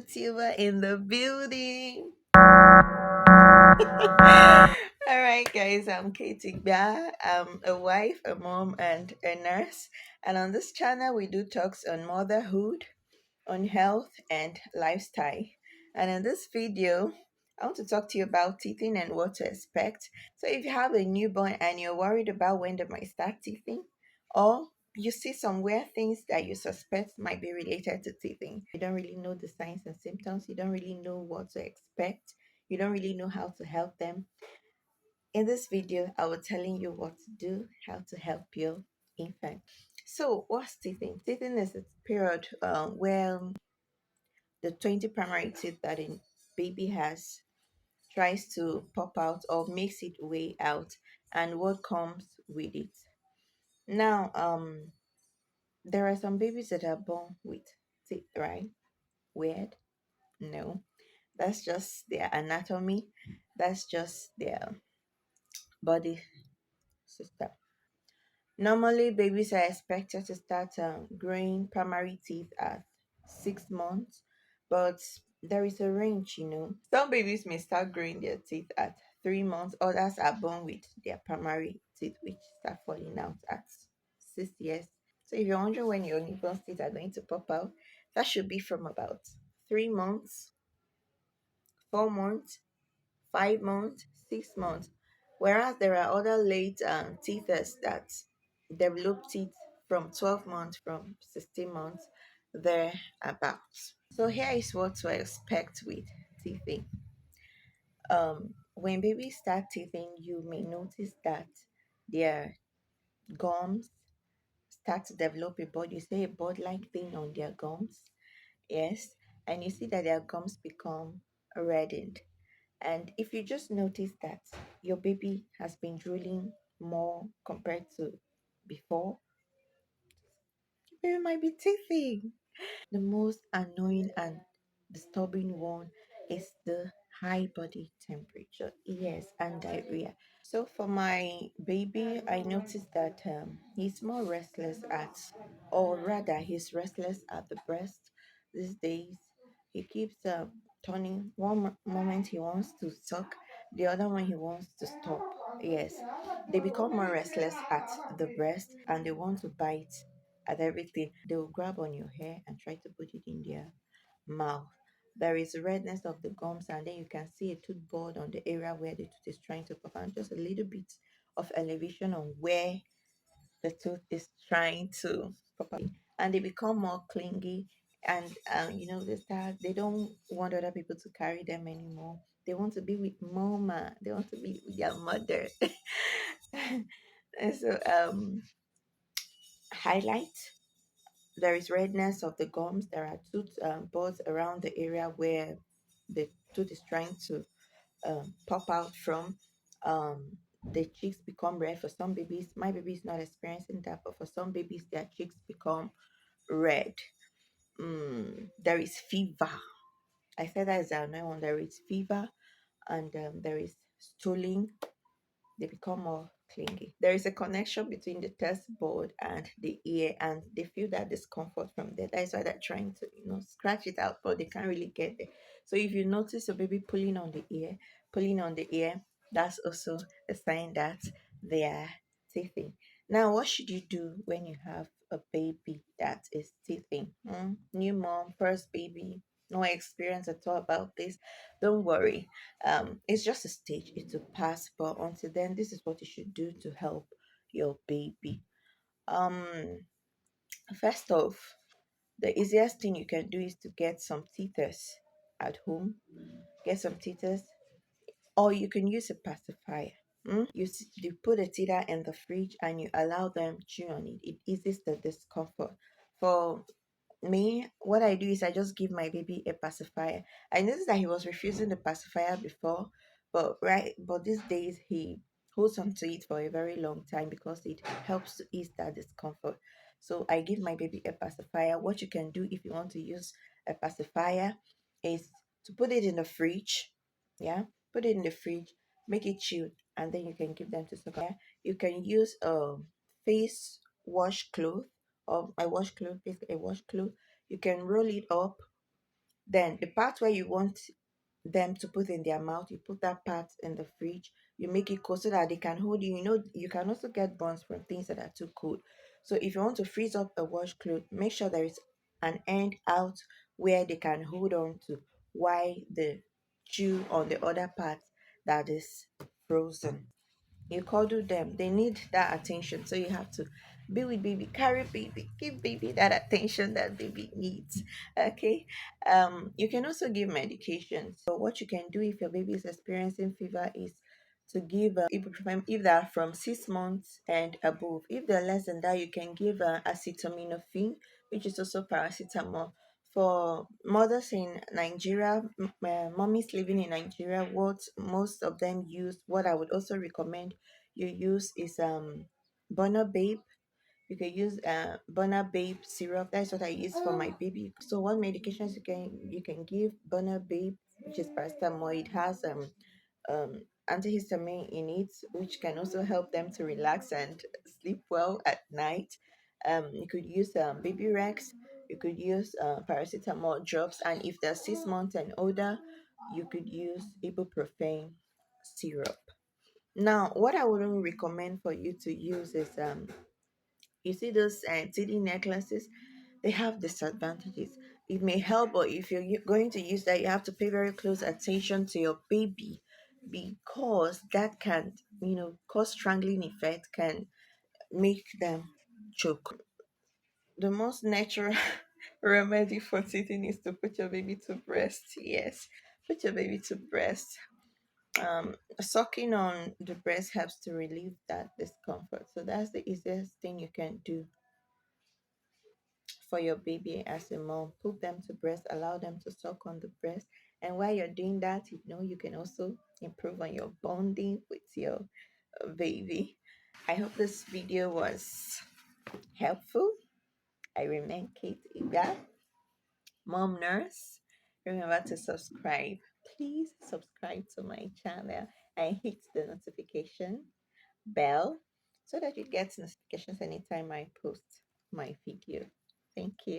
YouTuber in the building. All right, guys, I'm Katie Bia. I'm a wife, a mom, and a nurse. And on this channel, we do talks on motherhood, on health, and lifestyle. And in this video, I want to talk to you about teething and what to expect. So, if you have a newborn and you're worried about when they might start teething, or you see some weird things that you suspect might be related to teething, you don't really know the signs and symptoms, you don't really know what to expect, you don't really know how to help them. In this video, I will telling you what to do, how to help your infant. So, what's teething? Teething is a period where the 20 primary teeth that a baby has tries to pop out or makes its way out, and what comes with it. Now, there are some babies that are born with teeth, right? Weird? No, that's just their anatomy, that's just their body system. Normally, babies are expected to start growing primary teeth at 6 months, but there is a range, you know. Some babies may start growing their teeth at 3 months, others are born with their primary teeth, which start falling out at 6 years. So, if you're wondering when your newborn teeth are going to pop out, that should be from about 3 months, 4 months, 5 months, 6 months. Whereas there are other late teethers that develop teeth from 12 months, from 16 months, thereabouts. So here is what to expect with teething. When babies start teething, you may notice that their gums start to develop a bud. You say a bud-like thing on their gums. Yes, and you see that their gums become reddened. And if you just notice that your baby has been drooling more compared to before, your baby might be teething. The most annoying and disturbing one is the high body temperature. Yes, and diarrhea. So for my baby, I noticed that he's more restless at, or rather, he's restless at the breast these days. He keeps turning. Moment he wants to suck, the other one he wants to stop. Yes, they become more restless at the breast and they want to bite at everything. They will grab on your hair and try to put it in their mouth. There is redness of the gums, and then you can see a tooth board on the area where the tooth is trying to pop out. Just a little bit of elevation on where the tooth is trying to pop out, and they become more clingy. And they start. They don't want other people to carry them anymore. They want to be with mama. They want to be with their mother. And so, highlight. There is redness of the gums. There are tooth boards around the area where the tooth is trying to pop out from. The cheeks become red for some babies. My baby is not experiencing that, but for some babies, their cheeks become red. There is fever. I said that is the annoying one. There is fever, and there is stooling. They become more clingy. There is a connection between the test board and the ear, and they feel that discomfort from there. That is why they're trying to, scratch it out, but they can't really get there. So if you notice a baby pulling on the ear, that's also a sign that they are teething. Now, what should you do when you have a baby that is teething? New mom, first baby, no experience at all about this. Don't worry, it's just a stage, it's a pass, but until then, this is what you should do to help your baby. um First off, the easiest thing you can do is to get some teethers at home. Get some teethers, or you can use a pacifier. You put a teeter in the fridge and you allow them chew on it. It eases the discomfort. For me, what I do is I just give my baby a pacifier. I noticed that he was refusing the pacifier before, but these days he holds on to it for a very long time because it helps to ease that discomfort. So I give my baby a pacifier. What you can do if you want to use a pacifier is to put it in the fridge. Yeah, put it in the fridge, make it chilled, and then you can give them to suck. You can use a face wash cloth, or a washcloth, basically a washcloth. You can roll it up Then the part where you want them to put in their mouth, you put that part in the fridge. You make it cold so that they can hold you. You know, you can also get burns from things that are too cold. So if you want to freeze up a wash cloth, make sure there is an end out where they can hold on to, while the chew on the other part that is frozen. You cuddle them. They need that attention. So you have to be with baby, carry baby, give baby that attention that baby needs. Okay. You can also give medication. So what you can do if your baby is experiencing fever is to give ibuprofen if they're from 6 months and above. If they're less than that, you can give acetaminophen, which is also paracetamol. For mothers in Nigeria, mommies living in Nigeria, what most of them use, what I would also recommend you use is Burner Babe. You can use Burner Babe syrup. That's what I use for my baby. So what medications you can give Burner Babe, which is paracetamol. It has antihistamine in it, which can also help them to relax and sleep well at night. You could use Baby Rex. You could use paracetamol drops, and if they're 6 months and older, you could use ibuprofen syrup. Now, what I wouldn't recommend for you to use is you see those TD necklaces, they have disadvantages. It may help, but if you're going to use that, you have to pay very close attention to your baby, because that can, cause strangling effect, can make them choke. The most natural remedy for teething is to put your baby to breast. Yes, put your baby to breast. Sucking on the breast helps to relieve that discomfort. So that's the easiest thing you can do for your baby as a mom. Put them to breast, allow them to suck on the breast. And while you're doing that, you can also improve on your bonding with your baby. I hope this video was helpful. I remain Kate Iga, mom nurse. Remember to subscribe. Please subscribe to my channel and hit the notification bell so that you get notifications anytime I post my video. Thank you.